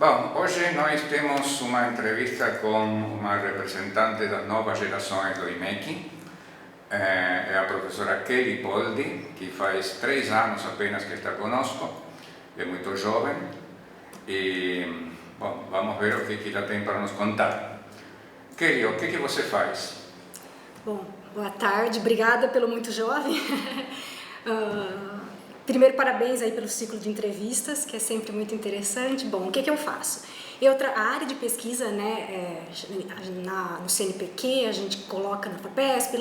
Bom, hoje nós temos uma entrevista com uma representante das novas gerações do IMEC, é a professora Kelly Poldi, que faz 3 anos apenas que está conosco, é muito jovem e, bom, vamos ver o que ela tem para nos contar. Kelly, o que você faz? Bom, boa tarde, obrigada pelo muito jovem. Primeiro, parabéns aí pelo ciclo de entrevistas, que é sempre muito interessante. Bom, o que eu faço? A área de pesquisa, né, no CNPq, a gente coloca na FAPESP,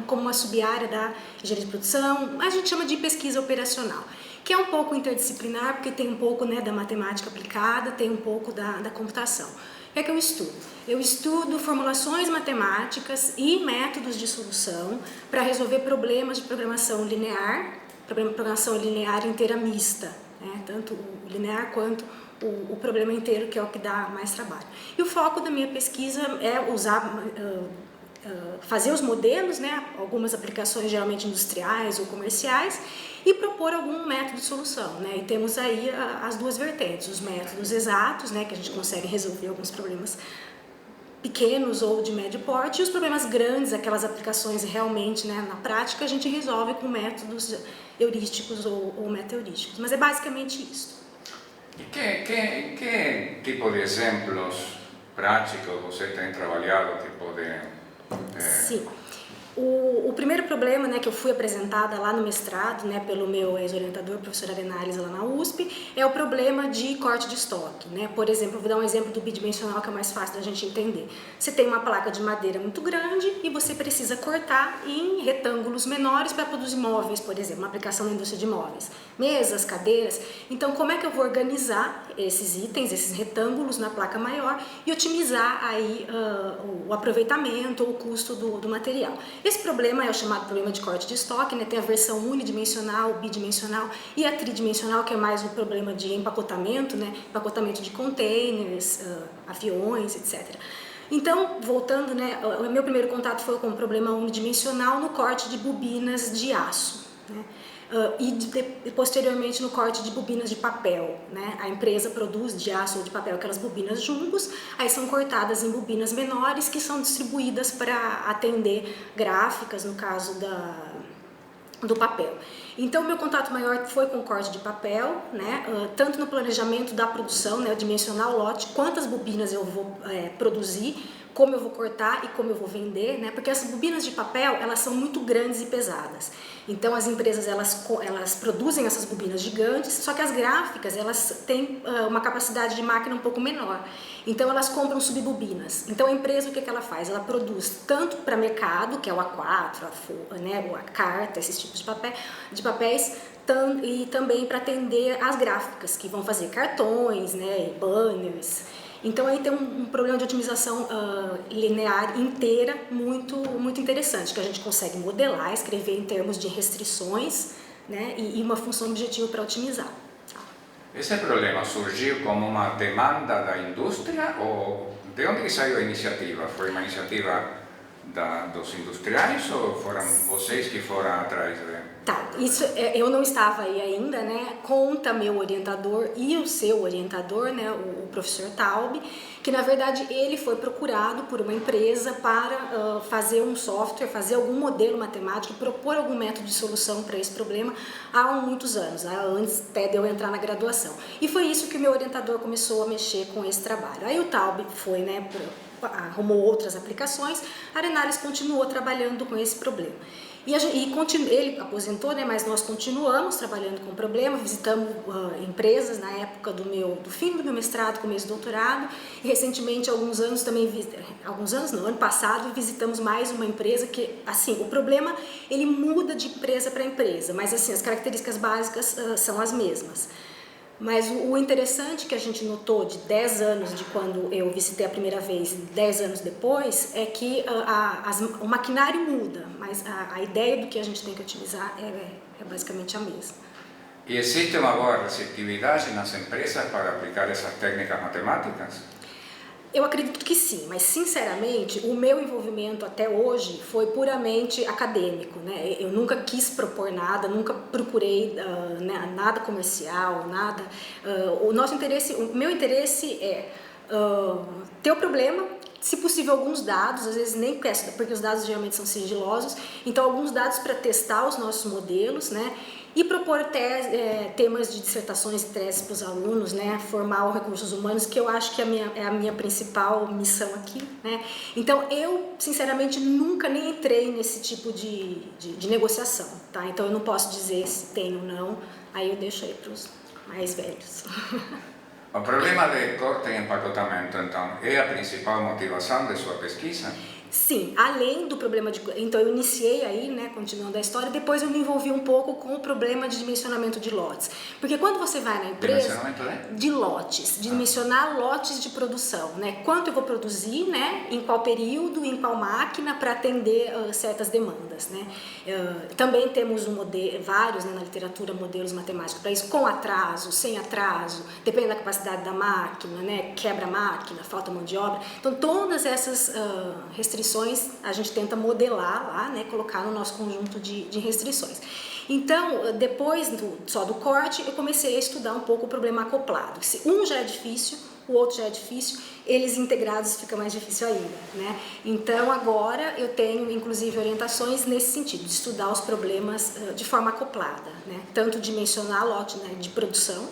como uma sub-área da engenharia de produção, a gente chama de pesquisa operacional, que é um pouco interdisciplinar, porque tem um pouco, né, da matemática aplicada, tem um pouco da computação. O que eu estudo? Eu estudo formulações matemáticas e métodos de solução para resolver problemas de programação linear inteira mista, né? Tanto o linear quanto o problema inteiro, que é o que dá mais trabalho. E o foco da minha pesquisa é fazer os modelos, né? Algumas aplicações geralmente industriais ou comerciais, e propor algum método de solução, né? E temos aí as duas vertentes, os métodos exatos, né? Que a gente consegue resolver alguns problemas pequenos ou de médio porte, e os problemas grandes, aquelas aplicações realmente, né, na prática, a gente resolve com métodos heurísticos ou meta-heurísticos, mas é basicamente isso. E que tipo de exemplos práticos você tem trabalhado que pode... Sim. O primeiro problema, né, que eu fui apresentada lá no mestrado, né, pelo meu ex-orientador, professor Arenales, lá na USP, é o problema de corte de estoque, né? Por exemplo, vou dar um exemplo do bidimensional, que é mais fácil da gente entender. Você tem uma placa de madeira muito grande e você precisa cortar em retângulos menores para produzir móveis, por exemplo, uma aplicação na indústria de móveis, mesas, cadeiras. Então, como é que eu vou organizar esses itens, esses retângulos na placa maior e otimizar aí o aproveitamento ou o custo do material? Esse problema é o chamado problema de corte de estoque, né? Tem a versão unidimensional, bidimensional e a tridimensional, que é mais um problema de empacotamento, né? Empacotamento de containers, aviões, etc. Então, voltando, né? O meu primeiro contato foi com o problema unidimensional no corte de bobinas de aço, né? E posteriormente no corte de bobinas de papel, né? A empresa produz de aço ou de papel aquelas bobinas jumbos, aí são cortadas em bobinas menores que são distribuídas para atender gráficas, no caso do papel. Então, meu contato maior foi com o corte de papel, né? Tanto no planejamento da produção, né? Dimensionar o lote, quantas bobinas eu vou produzir, como eu vou cortar e como eu vou vender, né? Porque essas bobinas de papel, elas são muito grandes e pesadas. Então, as empresas, elas produzem essas bobinas gigantes, só que as gráficas, elas têm uma capacidade de máquina um pouco menor. Então, elas compram subbobinas. Então, a empresa, o que ela faz? Ela produz tanto para mercado, que é o A4, né? A carta, esses tipos de papéis, e também para atender as gráficas, que vão fazer cartões, né? Banners. Então, aí tem um problema de otimização linear inteira muito interessante, que a gente consegue modelar, escrever em termos de restrições, né, e uma função objetiva para otimizar. Esse problema surgiu como uma demanda da indústria ou de onde saiu a iniciativa? Foi uma iniciativa dos industriais ou foram vocês que foram atrás de... Tá, isso eu não estava aí ainda, né? Conta meu orientador e o seu orientador, né? O professor Taub, que na verdade ele foi procurado por uma empresa para fazer um software, fazer algum modelo matemático, propor algum método de solução para esse problema há muitos anos, antes até de eu entrar na graduação. E foi isso que o meu orientador começou a mexer com esse trabalho. Aí o Taub foi, né? Arrumou outras aplicações, a Arenales continuou trabalhando com esse problema. Ele aposentou, né, mas nós continuamos trabalhando com o problema, visitamos empresas na época do fim do meu mestrado, começo do doutorado, e recentemente, ano passado, visitamos mais uma empresa que, assim, o problema, ele muda de empresa para empresa, mas assim, as características básicas são as mesmas. Mas o interessante que a gente notou de 10 anos de quando eu visitei a primeira vez, 10 anos depois, é que o maquinário muda, mas a ideia do que a gente tem que utilizar é basicamente a mesma. E existe uma boa receptividade nas empresas para aplicar essas técnicas matemáticas? Eu acredito que sim, mas sinceramente o meu envolvimento até hoje foi puramente acadêmico, né? Eu nunca quis propor nada, nunca procurei nada comercial, nada. O meu interesse é ter o problema, se possível alguns dados, às vezes nem peço, porque os dados geralmente são sigilosos, então alguns dados para testar os nossos modelos, né? E propor temas de dissertações e teses para os alunos, né? Formar os recursos humanos, que eu acho que é a minha principal missão aqui, né? Então eu, sinceramente, nunca nem entrei nesse tipo de negociação, tá? Então eu não posso dizer se tem ou não, aí eu deixo aí para os mais velhos. O problema de corte e empacotamento, então, é a principal motivação de sua pesquisa? Sim, além do problema de... Então eu iniciei aí, né, continuando a história, depois eu me envolvi um pouco com o problema de dimensionamento de lotes. Porque quando você vai na empresa... Dimensionamento de lotes, dimensionar lotes de produção, né? Quanto eu vou produzir, né? Em qual período, em qual máquina para atender certas demandas, né? Também temos vários, né, na literatura, modelos matemáticos para isso, com atraso, sem atraso, depende da capacidade da máquina, né? Quebra a máquina, falta mão de obra. Então todas essas restrições a gente tenta modelar lá, né, colocar no nosso conjunto de restrições. Então, depois só do corte, eu comecei a estudar um pouco o problema acoplado. Se um já é difícil, o outro já é difícil, eles integrados fica mais difícil ainda, né? Então, agora eu tenho, inclusive, orientações nesse sentido, de estudar os problemas de forma acoplada, né? Tanto dimensionar lote, né, de produção,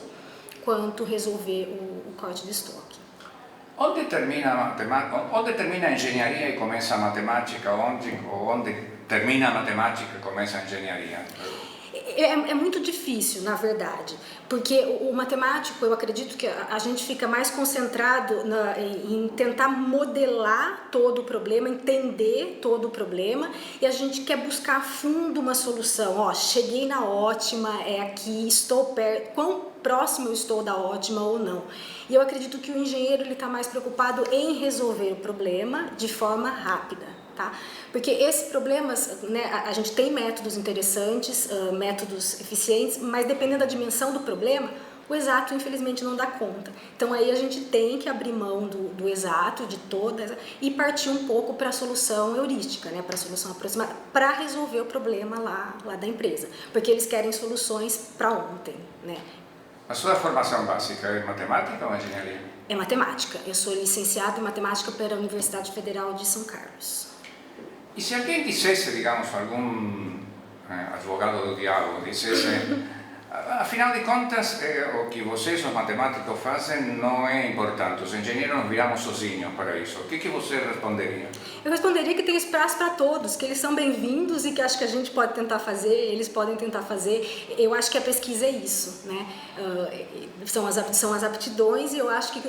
quanto resolver o corte de estoque. Onde termina a engenharia e começa a matemática? Onde termina a matemática e começa a engenharia? É muito difícil, na verdade, porque o matemático, eu acredito que a gente fica mais concentrado em tentar modelar todo o problema, entender todo o problema, e a gente quer buscar a fundo uma solução. Ó, cheguei na ótima, é aqui, estou perto, quão próximo eu estou da ótima ou não. E eu acredito que o engenheiro está mais preocupado em resolver o problema de forma rápida. Tá? Porque esses problemas, né, a gente tem métodos interessantes, métodos eficientes, mas dependendo da dimensão do problema, o exato infelizmente não dá conta. Então aí a gente tem que abrir mão do exato, de todas, e partir um pouco para a solução heurística, né, para a solução aproximada, para resolver o problema lá da empresa, porque eles querem soluções para ontem, né? A sua formação básica é matemática ou engenharia? É matemática. Eu sou licenciada em matemática pela Universidade Federal de São Carlos. E se alguém dissesse, digamos, algum advogado do diabo, dissesse, afinal de contas, o que vocês, os matemáticos, fazem não é importante, os engenheiros nos viramos sozinhos para isso, o que você responderia? Eu responderia que tem espaço para todos, que eles são bem-vindos e que acho que a gente pode tentar fazer, eles podem tentar fazer. Eu acho que a pesquisa é isso, né? São as aptidões, e eu acho que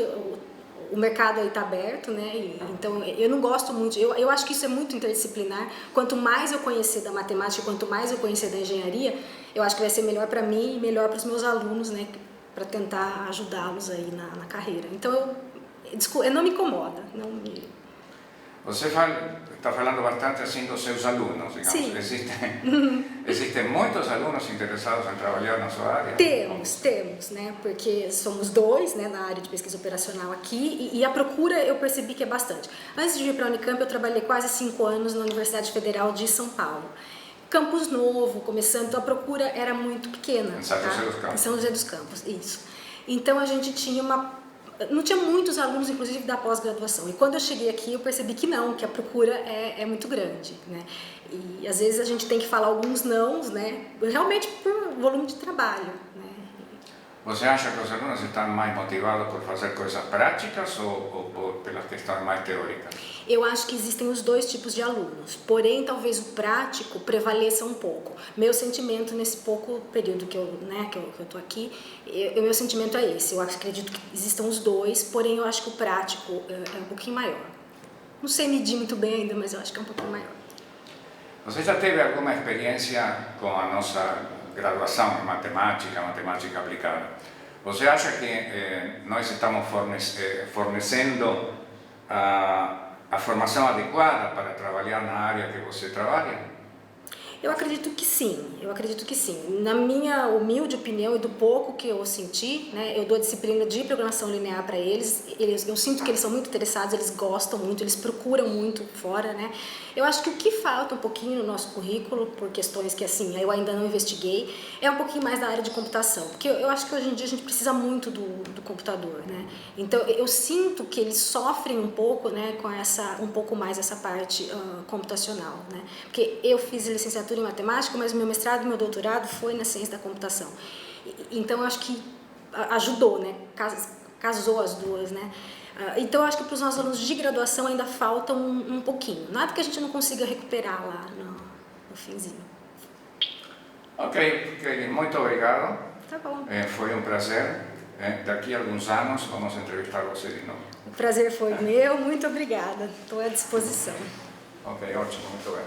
o mercado aí está aberto, né? Então eu não gosto muito, eu acho que isso é muito interdisciplinar. Quanto mais eu conhecer da matemática, quanto mais eu conhecer da engenharia, eu acho que vai ser melhor para mim e melhor para os meus alunos, né? Para tentar ajudá-los aí na carreira. Então não me incomoda, não me... Você está falando bastante assim dos seus alunos, digamos. Sim. Existem muitos alunos interessados em trabalhar na sua área? Temos, né? Porque somos 2, né, na área de pesquisa operacional aqui, e a procura eu percebi que é bastante. Antes de vir para a Unicamp, eu trabalhei quase 5 anos na Universidade Federal de São Paulo. Campus novo, começando, então a procura era muito pequena. Em São José dos Campos. Em São José dos Campos, isso. Então a gente não tinha muitos alunos, inclusive, da pós-graduação. E quando eu cheguei aqui, eu percebi que não, que a procura é muito grande, né? E às vezes a gente tem que falar alguns nãos, né? Realmente por volume de trabalho, né? Você acha que os alunos estão mais motivados por fazer coisas práticas ou pelas questões mais teóricas? Eu acho que existem os dois tipos de alunos, porém talvez o prático prevaleça um pouco. Meu sentimento nesse pouco período que eu estou aqui, meu sentimento é esse. Eu acredito que existam os dois, porém eu acho que o prático é um pouquinho maior. Não sei medir muito bem ainda, mas eu acho que é um pouquinho maior. Você já teve alguma experiência com a nossa graduação em matemática aplicada? Você acha que nós estamos fornecendo a formação adequada para trabalhar na área que você trabalha? Eu acredito que sim, eu acredito que sim. Na minha humilde opinião e do pouco que eu senti, né, eu dou disciplina de programação linear para eles, eu sinto que eles são muito interessados, eles gostam muito, eles procuram muito fora, né. Eu acho que o que falta um pouquinho no nosso currículo, por questões que assim, eu ainda não investiguei, é um pouquinho mais da área de computação, porque eu acho que hoje em dia a gente precisa muito do computador, né. Então eu sinto que eles sofrem um pouco, né, com um pouco mais essa parte computacional, né, porque eu fiz licenciatura em matemática, mas o meu mestrado e meu doutorado foi na ciência da computação. Então eu acho que ajudou, né, casou as duas, né. Então eu acho que para os nossos alunos de graduação ainda falta um pouquinho, nada que a gente não consiga recuperar lá no finzinho. Ok, Kelly, muito obrigado. Tá bom. Foi um prazer. Daqui a alguns anos vamos entrevistar você de novo. O prazer foi meu, muito obrigada, estou à disposição. Ok, ótimo, muito bem.